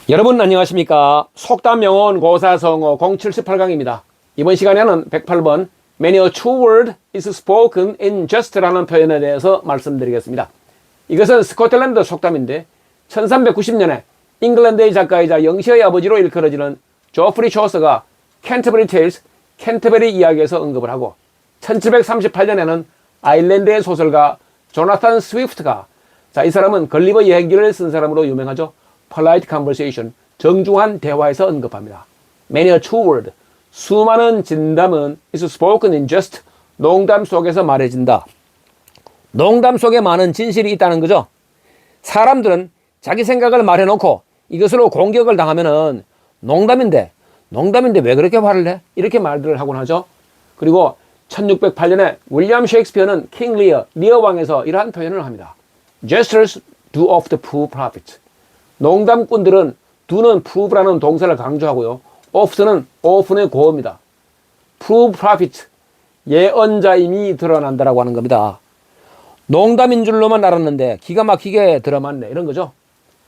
여러분 안녕하십니까? 속담영혼 고사성어 078강입니다. 이번 시간에는 108번 Many a true word is spoken in just라는 표현에 대해서 말씀드리겠습니다. 이것은 스코틀랜드 속담인데 1390년에 잉글랜드의 작가이자 영시의 아버지로 일컬어지는 조프리 초서가 캔터버리 테일스, 캔터버리 이야기에서 언급을 하고 1738년에는 아일랜드의 소설가 조나탄 스위프트가 이 사람은 걸리버 여행기를 쓴 사람으로 유명하죠. polite conversation, 정중한 대화에서 언급합니다. Many a true word, 수많은 진담은 is spoken in jest, 농담 속에서 말해진다. 농담 속에 많은 진실이 있다는 거죠. 사람들은 자기 생각을 말해놓고 이것으로 공격을 당하면은 농담인데 왜 그렇게 화를 내? 이렇게 말들을 하곤 하죠. 그리고 1608년에 윌리엄 셰익스피어는 킹 리어 왕에서 이러한 표현을 합니다. Jesters do of the poor profit. 농담꾼들은 do는 prove라는 동사를 강조하고요. of는 often의 고어입니다. prove profit, 예언자임이 드러난다라고 하는 겁니다. 농담인 줄로만 알았는데 기가 막히게 들어맞네 이런 거죠.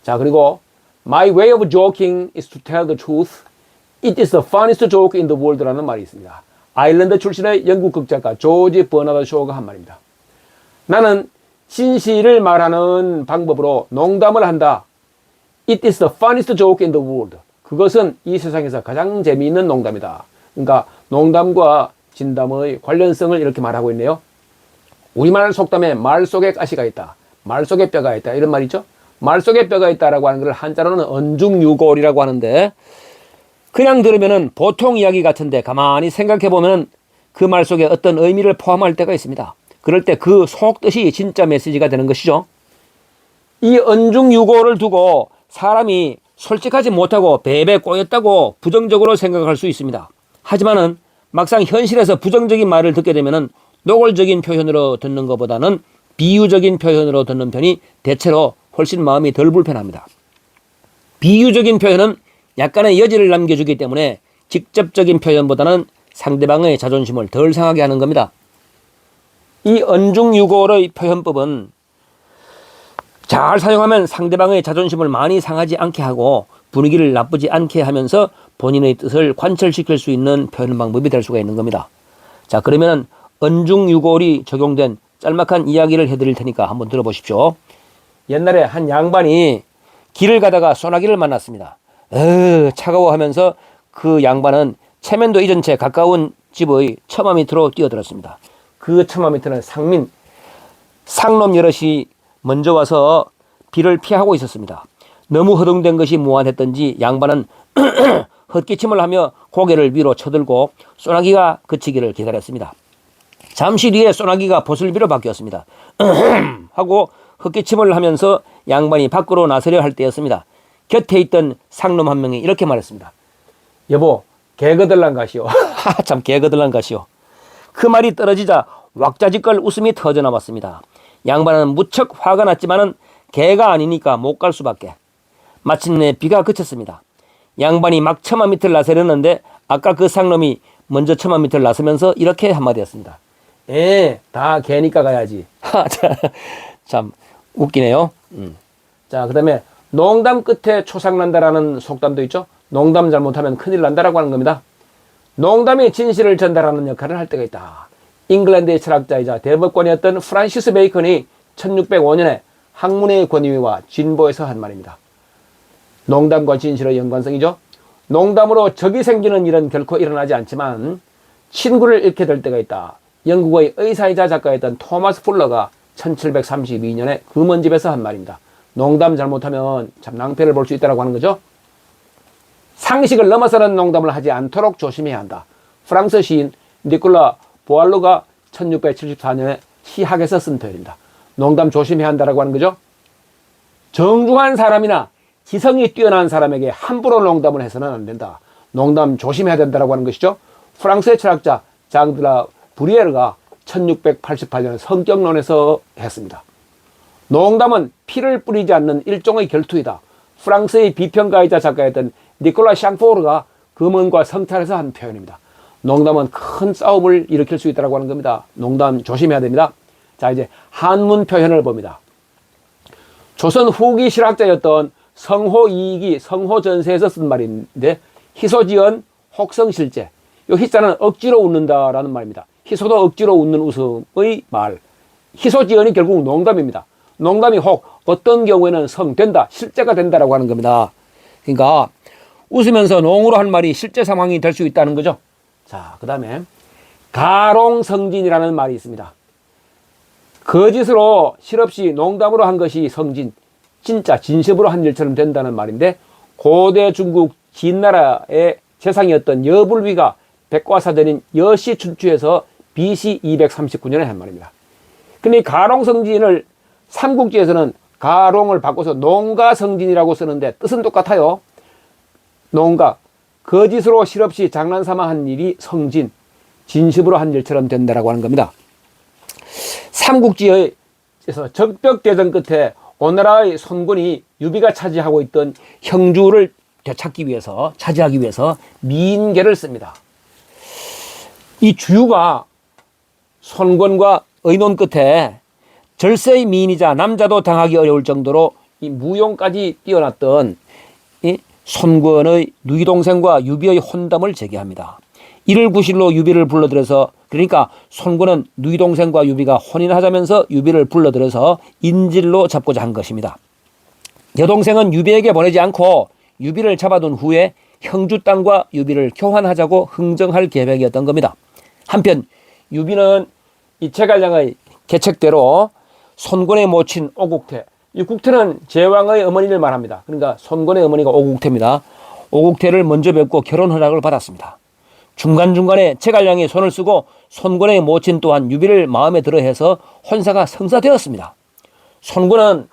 자, 그리고 My way of joking is to tell the truth. It is the funniest joke in the world라는 말이 있습니다. 아일랜드 출신의 영국 극작가 조지 버나드 쇼가 한 말입니다. 나는 진실을 말하는 방법으로 농담을 한다. It is the funniest joke in the world. 그것은 이 세상에서 가장 재미있는 농담이다. 그러니까 농담과 진담의 관련성을 이렇게 말하고 있네요. 우리말 속담에 말 속에 가시가 있다. 말 속에 뼈가 있다. 이런 말이죠. 말 속에 뼈가 있다라고 하는 걸 한자로는 언중유골이라고 하는데 그냥 들으면은 보통 이야기 같은데 가만히 생각해 보면 그 말 속에 어떤 의미를 포함할 때가 있습니다. 그럴 때 그 속뜻이 진짜 메시지가 되는 것이죠. 이 언중유골을 두고 사람이 솔직하지 못하고 배배 꼬였다고 부정적으로 생각할 수 있습니다. 하지만은 막상 현실에서 부정적인 말을 듣게 되면은 노골적인 표현으로 듣는 것보다는 비유적인 표현으로 듣는 편이 대체로 훨씬 마음이 덜 불편합니다. 비유적인 표현은 약간의 여지를 남겨주기 때문에 직접적인 표현보다는 상대방의 자존심을 덜 상하게 하는 겁니다. 이 언중유골의 표현법은 잘 사용하면 상대방의 자존심을 많이 상하지 않게 하고 분위기를 나쁘지 않게 하면서 본인의 뜻을 관철시킬 수 있는 표현 방법이 될 수가 있는 겁니다. 자, 그러면 언중유골이 적용된 짤막한 이야기를 해드릴 테니까 한번 들어보십시오. 옛날에 한 양반이 길을 가다가 소나기를 만났습니다. 차가워하면서 그 양반은 체면도 잊은 채 가까운 집의 처마 밑으로 뛰어들었습니다. 그 처마 밑에는 상놈 여럿이 먼저 와서 비를 피하고 있었습니다. 너무 허둥댄 것이 무안했던지 양반은 헛기침을 하며 고개를 위로 쳐들고 소나기가 그치기를 기다렸습니다. 잠시 뒤에 소나기가 보슬비로 바뀌었습니다. 하고 헛기침을 하면서 양반이 밖으로 나서려 할 때였습니다. 곁에 있던 상놈 한 명이 이렇게 말했습니다. 여보, 개거들랑 가시오. 참 개거들랑 가시오. 그 말이 떨어지자 왁자지껄 웃음이 터져나왔습니다. 양반은 무척 화가 났지만은 개가 아니니까 못 갈 수밖에. 마침내 비가 그쳤습니다. 양반이 막 처마 밑을 나서려는데 아까 그 상놈이 먼저 처마 밑을 나서면서 이렇게 한마디 했습니다. 다 개니까 가야지. 참 웃기네요. 자, 그 다음에 농담 끝에 초상난다라는 속담도 있죠. 농담 잘못하면 큰일 난다라고 하는 겁니다. 농담이 진실을 전달하는 역할을 할 때가 있다. 잉글랜드의 철학자이자 대법관이었던 프란시스 베이컨이 1605년에 학문의 권위와 진보에서 한 말입니다. 농담과 진실의 연관성이죠. 농담으로 적이 생기는 일은 결코 일어나지 않지만 친구를 잃게 될 때가 있다. 영국의 의사이자 작가였던 토마스 풀러가 1732년에 금원집에서 한 말입니다. 농담 잘못하면 참 낭패를 볼 수 있다고 하는 거죠. 상식을 넘어서는 농담을 하지 않도록 조심해야 한다. 프랑스 시인 니콜라 보알로가 1674년에 시학에서 쓴 표현입니다. 농담 조심해야 한다라고 하는 거죠. 정중한 사람이나 지성이 뛰어난 사람에게 함부로 농담을 해서는 안 된다. 농담 조심해야 된다라고 하는 것이죠. 프랑스의 철학자 장드라 브리에르가 1688년에 성격론에서 했습니다. 농담은 피를 뿌리지 않는 일종의 결투이다. 프랑스의 비평가이자 작가였던 니콜라 샹포르가 금원과 성찰에서 한 표현입니다. 농담은 큰 싸움을 일으킬 수 있다고 하는 겁니다. 농담 조심해야 됩니다. 자, 이제 한문 표현을 봅니다. 조선 후기 실학자였던 성호이익이 성호전세에서 쓴 말인데 희소지언 혹성실제. 요 희자는 억지로 웃는다라는 말입니다. 희소도 억지로 웃는 웃음의 말. 희소지언이 결국 농담입니다. 농담이 혹 어떤 경우에는 성된다, 실제가 된다라고 하는 겁니다. 그러니까 웃으면서 농으로 한 말이 실제 상황이 될 수 있다는 거죠. 자, 그 다음에 가롱성진이라는 말이 있습니다. 거짓으로 실없이 농담으로 한 것이 성진, 진짜 진심으로 한 일처럼 된다는 말인데 고대 중국 진나라의 재상이었던 여불위가 백과사전인 여시 춘추에서 BC 239년에 한 말입니다. 근데 가롱성진을 삼국지에서는 가롱을 바꿔서 농가성진이라고 쓰는데 뜻은 똑같아요. 농가, 거짓으로 실없이 장난삼아 한 일이 성진, 진심으로 한 일처럼 된다라고 하는 겁니다. 삼국지에서 적벽대전 끝에 오나라의 손권이 유비가 차지하고 있던 형주를 되찾기 위해서, 차지하기 위해서 미인계를 씁니다. 이 주유가 손권과 의논 끝에 절세의 미인이자 남자도 당하기 어려울 정도로 이 무용까지 뛰어났던 이 손권의 누이 동생과 유비의 혼담을 제기합니다. 이를 구실로 유비를 불러들여서, 그러니까 손권은 누이 동생과 유비가 혼인하자면서 유비를 불러들여서 인질로 잡고자 한 것입니다. 여동생은 유비에게 보내지 않고 유비를 잡아둔 후에 형주 땅과 유비를 교환하자고 흥정할 계획이었던 겁니다. 한편 유비는 이 제갈량의 계책대로 손권의 모친 오국태, 이 국태는 제왕의 어머니를 말합니다. 그러니까 손권의 어머니가 오국태입니다. 오국태를 먼저 뵙고 결혼 허락을 받았습니다. 중간중간에 제갈량이 손을 쓰고 손권의 모친 또한 유비를 마음에 들어 해서 혼사가 성사되었습니다. 손권은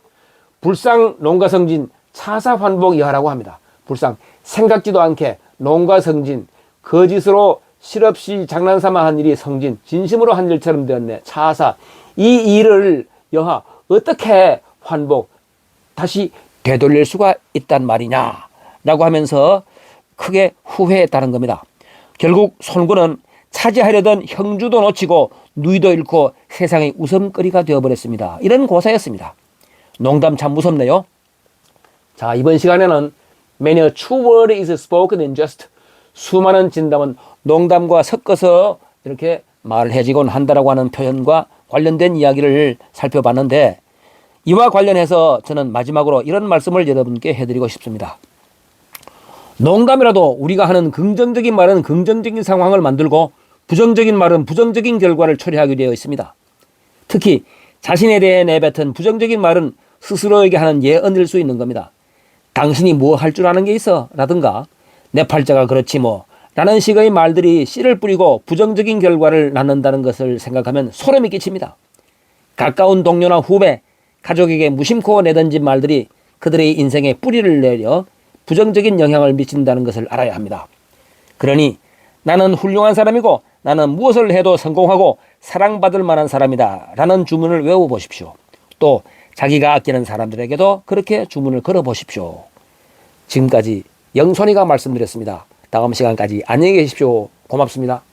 불상 농가성진 차사환복 이하라고 합니다. 불상, 생각지도 않게 농가성진, 거짓으로 실없이 장난삼아 한 일이 성진, 진심으로 한 일처럼 되었네. 차사, 이 일을 여하 어떻게 환복, 다시 되돌릴 수가 있단 말이냐 라고 하면서 크게 후회했다는 겁니다. 결국 손권은 차지하려던 형주도 놓치고 누이도 잃고 세상의 웃음거리가 되어버렸습니다. 이런 고사였습니다. 농담 참 무섭네요. 자, 이번 시간에는 Many a true word is spoken in jest. 수많은 진담은 농담과 섞어서 이렇게 말을 해지곤 한다라고 하는 표현과 관련된 이야기를 살펴봤는데, 이와 관련해서 저는 마지막으로 이런 말씀을 여러분께 해드리고 싶습니다. 농담이라도 우리가 하는 긍정적인 말은 긍정적인 상황을 만들고 부정적인 말은 부정적인 결과를 초래하게 되어 있습니다. 특히 자신에 대해 내뱉은 부정적인 말은 스스로에게 하는 예언일 수 있는 겁니다. 당신이 뭐 할 줄 아는 게 있어? 라든가 내 팔자가 그렇지 뭐 라는 식의 말들이 씨를 뿌리고 부정적인 결과를 낳는다는 것을 생각하면 소름이 끼칩니다. 가까운 동료나 후배, 가족에게 무심코 내던진 말들이 그들의 인생에 뿌리를 내려 부정적인 영향을 미친다는 것을 알아야 합니다. 그러니 나는 훌륭한 사람이고 나는 무엇을 해도 성공하고 사랑받을 만한 사람이다 라는 주문을 외워보십시오. 또 자기가 아끼는 사람들에게도 그렇게 주문을 걸어보십시오. 지금까지 영선이가 말씀드렸습니다. 다음 시간까지 안녕히 계십시오. 고맙습니다.